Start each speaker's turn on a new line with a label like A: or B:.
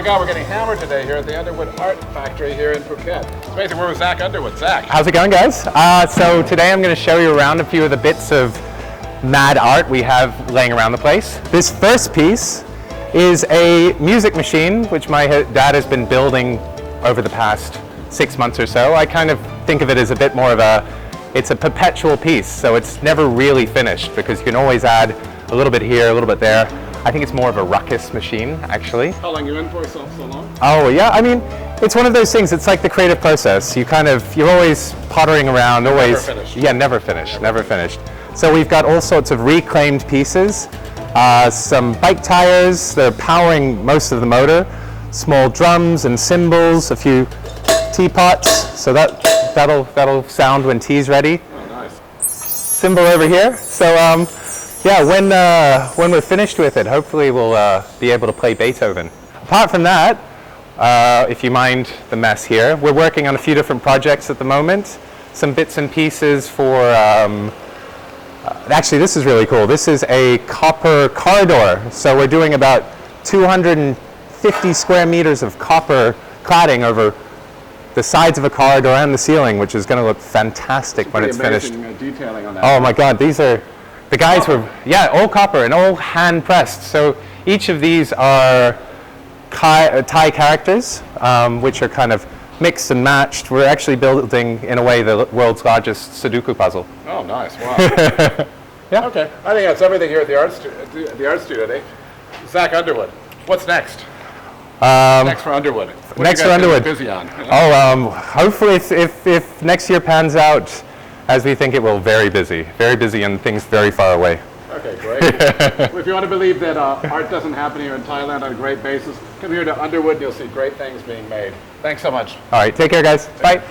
A: God, we're getting hammered today here at the Underwood Art Factory here in Phuket. It's amazing. We're with Zac Underwood. Zac.
B: How's it going, guys? So today I'm going to show you around a few of the bits of mad art we have laying around the place. This first piece is a music machine, which my dad has been building over the past 6 months or so. I kind of think of it as a bit more of it's a perpetual piece, so it's never really finished because you can always add a little bit here, a little bit there. I think it's more of a ruckus machine, actually.
A: How long you in for so long?
B: Oh yeah, I mean, it's one of those things, it's like the creative process. You're always pottering around, always.
A: Never finished.
B: Yeah, never finished, never finished. So we've got all sorts of reclaimed pieces, some bike tires that are powering most of the motor, small drums and cymbals, a few teapots, so that'll sound when tea's ready.
A: Oh, nice.
B: Cymbal over here. So yeah, when we're finished with it, hopefully we'll be able to play Beethoven. Apart from that, if you mind the mess here, we're working on a few different projects at the moment. Some bits and pieces for, actually this is really cool. This is a copper car door. So we're doing about 250 square meters of copper cladding over the sides of a car door and the ceiling, which is going to look fantastic when it's finished.
A: Detailing on that.
B: Oh my God, these are, the guys were, yeah, all copper and all hand pressed. So each of these are Thai characters, which are kind of mixed and matched. We're actually building, in a way, the world's largest Sudoku puzzle.
A: Oh, nice. Wow.
B: Yeah.
A: Okay. I think that's everything here at the art studio today. Zac Underwood. What's next? Next for Underwood. What
B: next
A: are you
B: for
A: guys
B: Underwood.
A: Busy on?
B: Oh, hopefully if next year pans out as we think it will, very busy and things very far away.
A: Okay, great. Well, if you want to believe that art doesn't happen here in Thailand on a great basis, come here to Underwood and you'll see great things being made. Thanks so much.
B: All right, take care, guys. Bye.